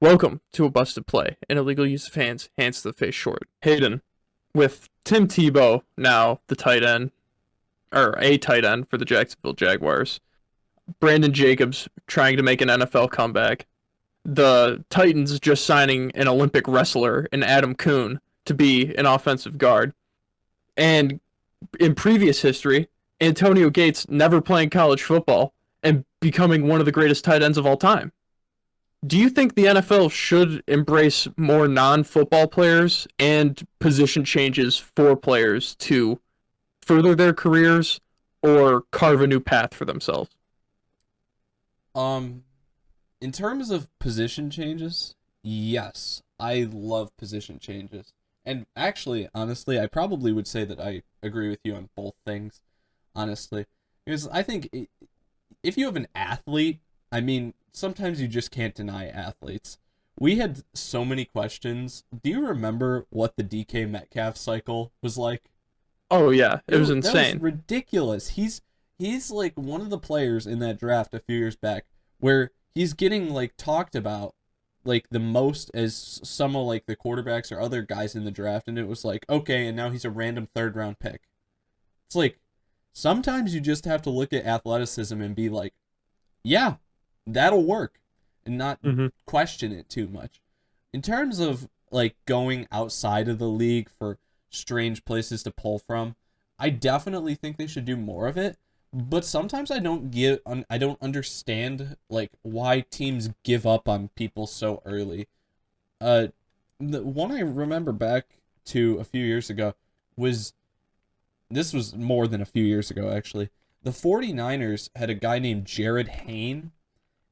Welcome to a busted play, an illegal use of hands to the face short. Hayden, with Tim Tebow now the tight end, or a tight end for the Jacksonville Jaguars. Brandon Jacobs trying to make an NFL comeback. The Titans just signing an Olympic wrestler in Adam Kuhn to be an offensive guard. And in previous history, Antonio Gates never playing college football and becoming one of the greatest tight ends of all time. Do you think the NFL should embrace more non-football players and position changes for players to further their careers or carve a new path for themselves? Um, in terms of position changes, yes, I love position changes. And actually, honestly, I probably would say that I agree with you on both things, honestly. Because I think if you have an athlete, I mean, sometimes you just can't deny athletes. We had so many questions. Do you remember what the DK Metcalf cycle was like? Oh yeah, it was That was insane. ridiculous. He's like one of the players in that draft a few years back where he's getting like talked about like the most as some of like the quarterbacks or other guys in the draft, and it was like, okay, and now he's a random third round pick. It's like sometimes you just have to look at athleticism and be like, yeah, that'll work, and not Mm-hmm. question it too much. In terms of like going outside of the league for strange places to pull from, I definitely think they should do more of it. But sometimes I don't understand like why teams give up on people so early. Uh, the one I remember back to a few years ago was this was more than a few years ago actually. The 49ers had a guy named Jared Hayne,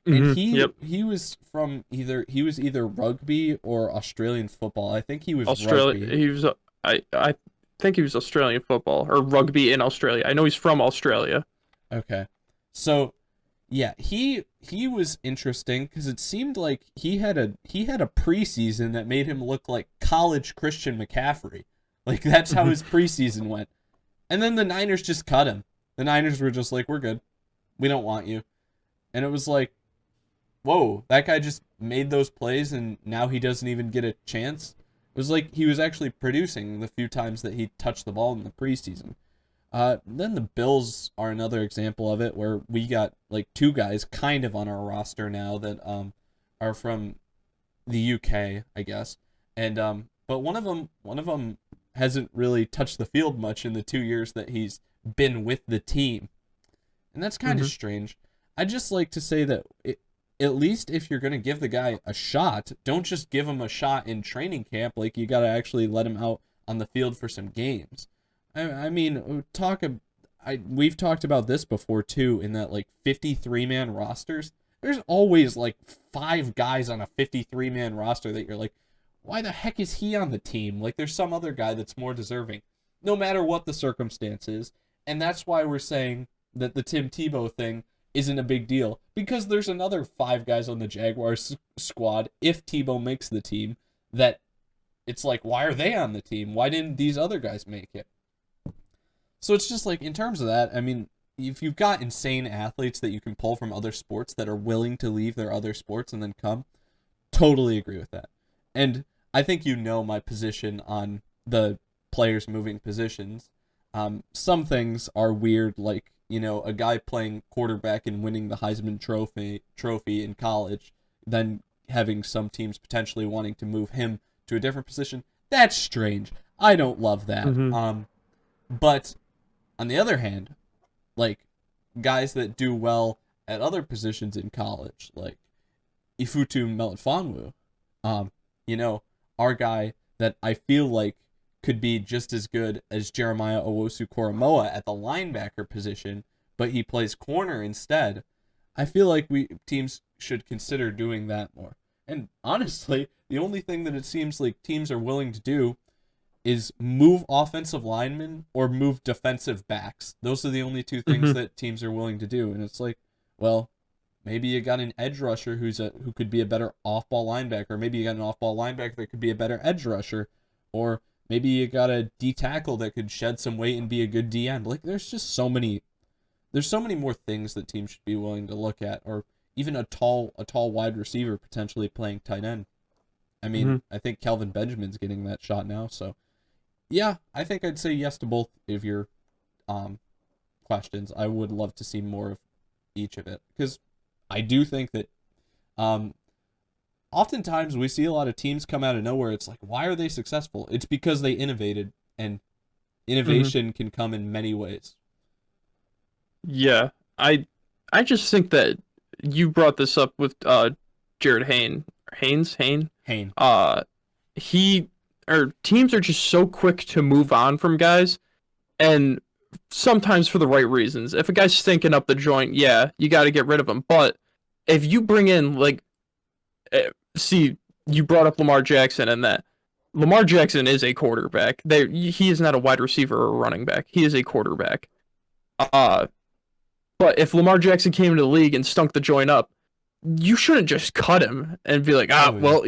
and Mm-hmm. he Yep. he was from either rugby or Australian football. I think he was Australia. rugby. He was. I think he was Australian football or rugby in Australia. I know he's from Australia. Okay. So, yeah, he was interesting cuz it seemed like he had a preseason that made him look like college Christian McCaffrey. Like that's how Mm-hmm. his preseason went. And then the Niners just cut him. The Niners were just like, "We're good. We don't want you." And it was like, whoa, that guy just made those plays and now he doesn't even get a chance. It was like he was actually producing the few times that he touched the ball in the preseason. Then the Bills are another example of it where we got like two guys kind of on our roster now that are from the UK, I guess. And but one of them hasn't really touched the field much in the 2 years that he's been with the team. And that's kind of Mm-hmm. strange. I just like to say that at least if you're going to give the guy a shot, don't just give him a shot in training camp. Like, you got to actually let him out on the field for some games. I mean, we've talked about this before too, in that like 53-man rosters. There's always like five guys on a 53-man roster that you're like, why the heck is he on the team? Like, there's some other guy that's more deserving, no matter what the circumstances. And that's why we're saying that the Tim Tebow thing isn't a big deal, because there's another five guys on the Jaguars squad if Tebow makes the team that it's like, why are they on the team? Why didn't these other guys make it? So it's just like, in terms of that, I mean, if you've got insane athletes that you can pull from other sports that are willing to leave their other sports and then come, totally agree with that. And I think you know my position on the players moving positions. Some things are weird, like, a guy playing quarterback and winning the Heisman trophy in college, then having some teams potentially wanting to move him to a different position. That's strange. I don't love that. Mm-hmm. But on the other hand, like, guys that do well at other positions in college, like Ifutu Melifonwu, um, you know, our guy that I feel like could be just as good as Jeremiah Owosu Koromoa at the linebacker position, but he plays corner instead. I feel like we teams should consider doing that more. And honestly, the only thing that it seems like teams are willing to do is move offensive linemen or move defensive backs. Those are the only two things Mm-hmm. that teams are willing to do. And it's like, well, maybe you got an edge rusher who could be a better off-ball linebacker. Maybe you got an off-ball linebacker that could be a better edge rusher, or maybe you got a D tackle that could shed some weight and be a good D end. Like, there's so many more things that teams should be willing to look at, or even a tall wide receiver potentially playing tight end. I mean, I think Kelvin Benjamin's getting that shot now. So, yeah, I think I'd say yes to both of your questions. I would love to see more of each of it because I do think that oftentimes we see a lot of teams come out of nowhere. It's like, why are they successful? It's because they innovated, and innovation can come in many ways. Yeah, I just think that you brought this up with Jared Hayne. Hayne. He or teams are just so quick to move on from guys, and sometimes for the right reasons. If a guy's stinking up the joint, yeah, you got to get rid of him. But if you bring in like, see, you brought up Lamar Jackson, and that Lamar Jackson is a quarterback. He is not a wide receiver or a running back. He is a quarterback. But if Lamar Jackson came into the league and stunk the joint up, you shouldn't just cut him and be like, well,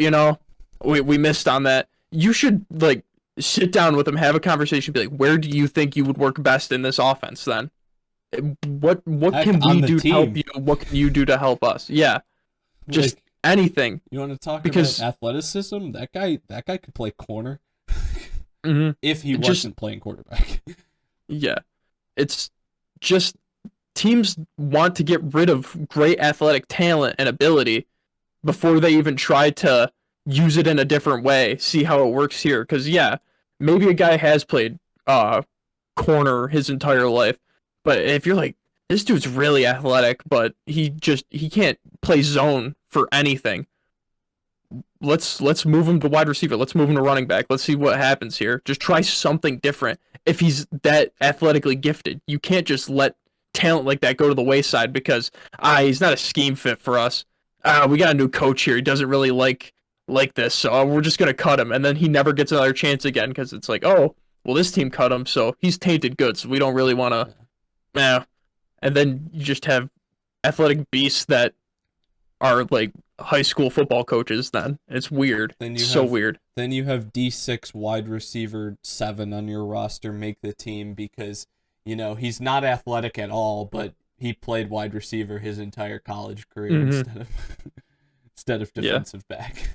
we missed on that. You should like sit down with him, have a conversation, be like, where do you think you would work best in this offense then? What can we do to help you? What can you do to help us? Yeah. Just anything. You want to talk about athleticism? That guy could play corner. If he wasn't playing quarterback. Yeah. It's just teams want to get rid of great athletic talent and ability before they even try to use it in a different way, see how it works here. Because, yeah, maybe a guy has played corner his entire life, but if you're like, this dude's really athletic, but he can't play zone for anything, let's move him to wide receiver. Let's move him to running back. Let's see what happens here. Just try something different. If he's that athletically gifted, you can't just let talent like that go to the wayside because he's not a scheme fit for us. We got a new coach here. He doesn't really like this, so we're just gonna cut him, and then he never gets another chance again because it's like, oh, well, this team cut him, so he's tainted goods. So we don't really want to. And then you just have athletic beasts that are like high school football coaches. Then it's weird. Weird. Then you have D6 wide receiver 7 on your roster make the team because he's not athletic at all, but he played wide receiver his entire college career instead of defensive back.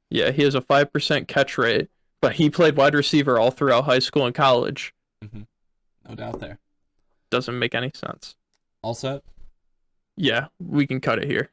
Yeah, he has a 5% catch rate, but he played wide receiver all throughout high school and college. No doubt there. Doesn't make any sense. All set? Yeah, we can cut it here.